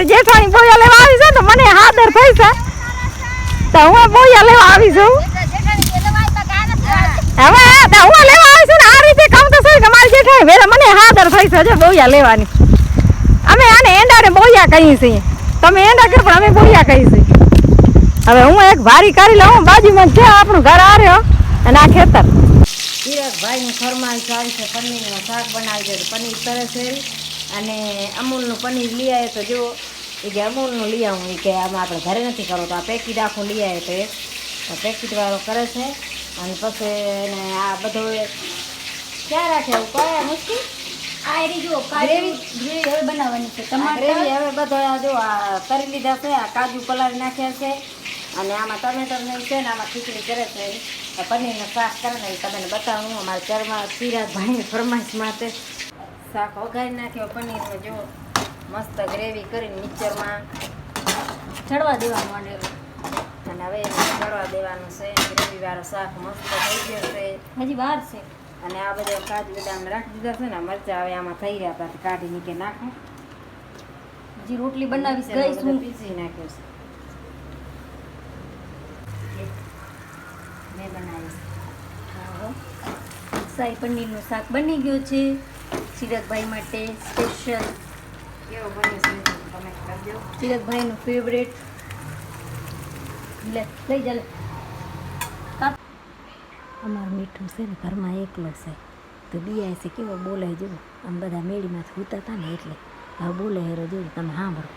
મારી જેઠાણી બોયા લેવા આવી છે તો મને હાદર થઈ છે તો હું બોયા લેવા આવી છું હવે તો હું લેવા આવી છું ને આ રીતે કામ તો છે કે મારી જેઠાણી વેરા મને હાદર થઈ છે જો બોયા લેવાની અમે આને એંડાને બોયા કહીએ છીએ તમે એંડા કે પણ અમે બોયા કહીએ છીએ હવે હું એક ભારી કરી લઉં બાજુમાં છે આપણું ઘર આ રહ્યો અને આ ખેતર ભાઈની ફરમાઈશ આવી છે પનીરનું શાક બનાવી દે પનીર તરે છે અને અમૂલનું પનીર લઈ આવે તો જો એ કે અમૂલનું લઈ આવું કે આમાં આપણે ઘરે નથી કરવું તો આ પેકેટ આખું લઈ આવે તો એક પેકેટવાળો કરે છે અને પછી એને આ બધો ક્યાં રાખે એવું કયા મુશ્કેલ આ એરી જો ગ્રેવી હવે બનાવવાની છે ગ્રેવી હવે બધો જો આ તરી લીધા છે આ કાજુ પલાળી નાખ્યા છે અને આમાં ટમેટર નહીં છે ને આમાં ખીચડી કરે છે પનીરનું શાક કરે ને તમને બતાવું અમારા ઘરમાં સિરાજભાઈની ફરમાઈશ માટે શાક વઘારી નાખ્યો પનીરનું જો મસ્ત ગ્રેવી કરીને મિક્સરમાં ચડવા દેવાનું માંડેલું અને હવે એને ચડવા દેવાનું છે ગ્રેવીવાળું શાક મસ્ત થઈ ગયો છે હજી વાર છે અને આ બધા કાજુ બદામ રાખી દીધા છે ને મરચાં હવે આમાં થઈ રહ્યા હતા કાઢી નીકળી નાખો હજી રોટલી બનાવી ગઈ શું પીસી નાખ્યું છે મેં બનાવીશ શાહી પનીરનું શાક બની ગયું છે સિરાજભાઈ માટે સ્પેશિયલ કેવું બન્યું છે તમે કરજો સિરાજભાઈનું ફેવરેટ લે લઈ જા લે અમારું મીઠું છે ને ઘરમાં એકલો છે તો બિયા છે કેવો બોલાય જુઓ આમ બધા મેળીમાંથી હોતા હતા ને એટલે હવે બોલે હેરો જોયું તમે સાંભળો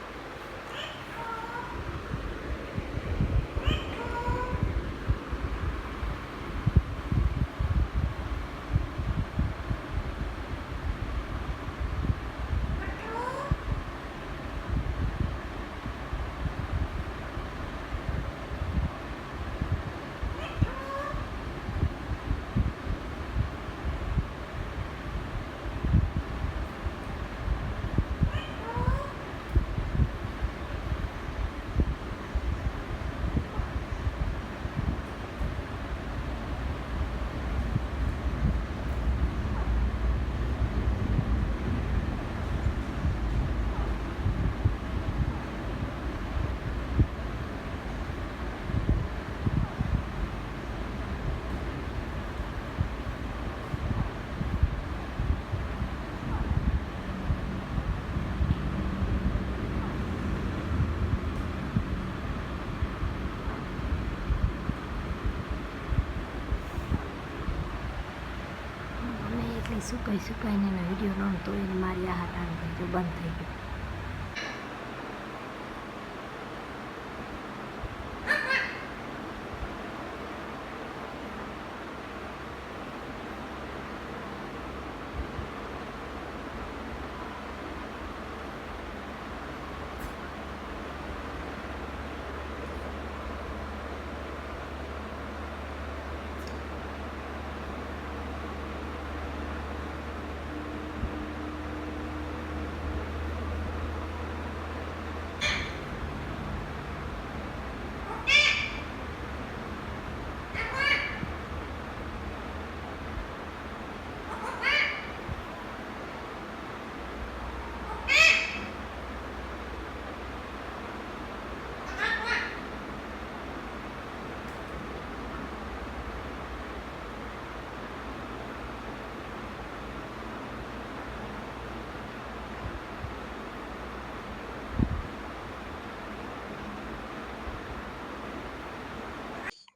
સુકાઈને એનો વિડીયો લઉં તો એને મારી આ હાથ આવી ગઈ બંધ થઈ ગયું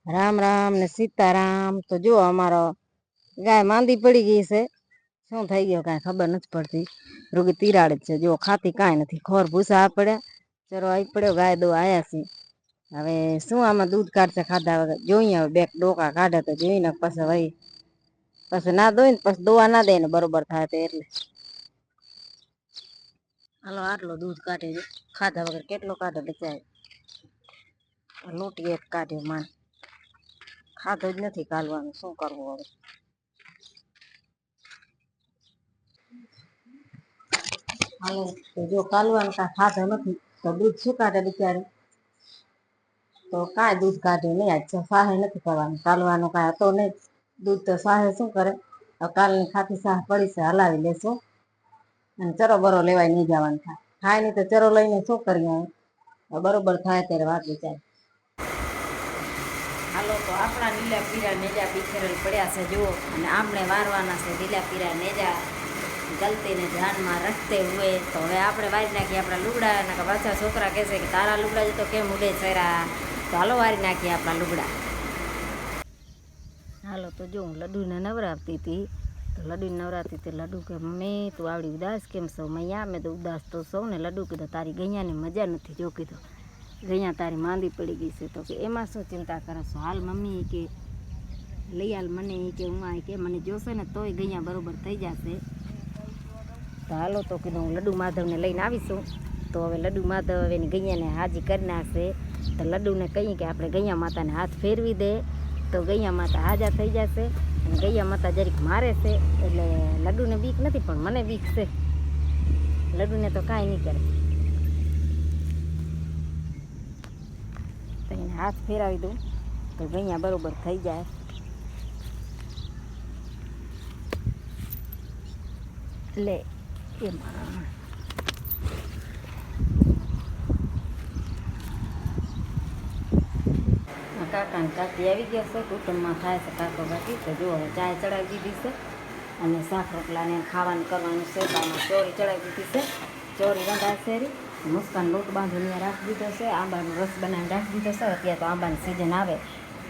રામ રામ ને સીતારામ તો જો અમારો ગાય માંદી પડી ગઈ છે શું થઈ ગયો કાંઈ ખબર નથી પડતી રોગી તિરાડ જ છે જો ખાતી કાંઈ નથી ખોર ભૂસા આ પડ્યા ચરો આવી પડ્યો ગાય દો આવ્યા છે હવે શું આમાં દૂધ કાઢશે ખાધા વગર જોઈએ હવે બે ડોકા કાઢે તો જોઈને પછી ના દોય ને પછી દોવા ના દે ને બરોબર થાય તો એટલે હાલો આટલો દૂધ કાઢે ખાધા વગર કેટલો કાઢે બચાય લોટી એક કાઢ્યો માન ખાધો જ નથી કાલવાનું શું કરવું હવે હાલો તો જો કાલવાનું કાંઈ ખાધો નથી તો દૂધ શું કાઢે બિચારી તો કાંઈ દૂધ કાઢે નહીં આજ સાહે નથી કરવાનું કાલવાનું કાંઈ હતો નહીં દૂધ તો સાહે શું કરે કાલની ખાતી સાહ પડી છે હલાવી લેશું અને ચરો બરો લેવાય નહીં જવાનું થાય ખાય નહીં તો ચરો લઈને શું કરીએ હવે? બરોબર થાય ત્યારે વાત વિચાર. હાલો તો આપણા લીલા પીરા નેજા બિખરેલ પડ્યા છે જુઓ, અને આપણે વારવાના છે લીલા પીરા નેજા ગલતીને ધ્યાનમાં રખતે હુએ. તો હવે આપણે વારી નાખીએ આપણા લુગડા. અને પાછા છોકરા કહેશે કે તારા લુગડા જ તો કેમ ઉડે ચર્યા. તો હાલો વારી નાખીએ આપણા લુગડા. હાલો તો જો હું લડ્ડુને નવરાવતી હતી, તો લડ્ડુને નવરાવતી હતી. લડ્ડુ કે મમ્મી તું આવડી ઉદાસ કેમ છો? મૈયા મેં તો ઉદાસ તો સૌ ને. લડ્ડુ કીધું તારી ગૈયાને મજા નથી. જો કીધું ગૈયા તારી માંદી પડી ગઈ છે. તો કે એમાં શું ચિંતા કરો છો? હાલ મમ્મી કે લઈ હાલ મને કે હું આ કે મને જોશે ને તોય ગૈયા બરોબર થઈ જશે. તો હાલો તો કીધું હું લડ્ડુ માધવને લઈને આવીશું. તો હવે લડ્ડુ માધવ હવે એની ગૈયાને હાજી કરી નાખશે. તો લડ્ડુને કહીએ કે આપણે ગૈયા માતાને હાથ ફેરવી દે તો ગૈયા માતા હાજા થઈ જશે. અને ગૈયા માતા જરીક મારે છે એટલે લડ્ડુને બીક નથી પણ મને બીક છે. લડ્ડુને તો કાંઈ નહીં કરે. તો એને હાથ ફેરાવી દઉં તો ગૈયા બરોબર થઈ જાય. એટલે એમાં કાકા ને કાકી આવી ગયા છે. કુટુંબમાં થાય છે કાકો કાકી. તો જો હવે ચાય ચડાવી દીધી છે અને શાક રોટલાને ખાવાનું કરવાનું છે. તો આમાં ચોરી ચડાવી દીધી છે. ચોરી રંધાય શેરી મુસ્કાન લોટ બાંધીને રાખી દીધો છે. આંબાનો રસ બનાવીને રાખી દીધો છે. અત્યારે તો આંબાની સિઝન આવે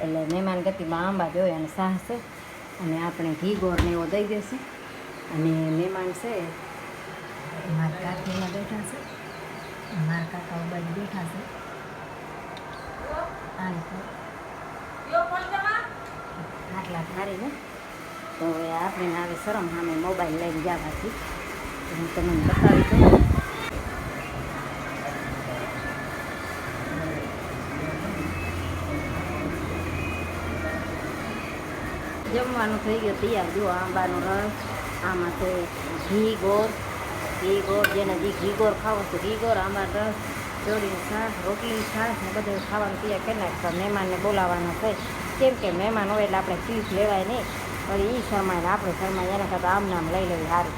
એટલે મહેમાન ગતિમાં આંબા જોઈએ અને શાહ છે. અને આપણે ઘી ગોળ ને એવો દઈ દેશે. અને મહેમાન છે મારા કાકીમાં બેઠા છે. મારા કાકા બાજુ બેઠા છે. આટલા ધારીને તો હવે આપણે આવે શરમ સામે મોબાઈલ લઈને જવાથી હું તમને બતાવી દઉં. જમવાનું થઈ ગયું તૈયાર. જો આંબાનો રસ, આમાં છે ઘી ગોળ જેને ઘી ગોળ ખાવો તો ઘી ગોળ, આંબા રસ, ચોળીનું શાક, રોટલી શાક ને બધું ખાવાનું તૈયાર કરી નાખતા. મહેમાનને બોલાવવાના છે કેમ કે મહેમાન હોય એટલે આપણે ફીસ લેવાય નહીં. વળી એ શરમાય ને આપણે શરમાય એના કરતાં આમ નામ લઈ લેવી સારું.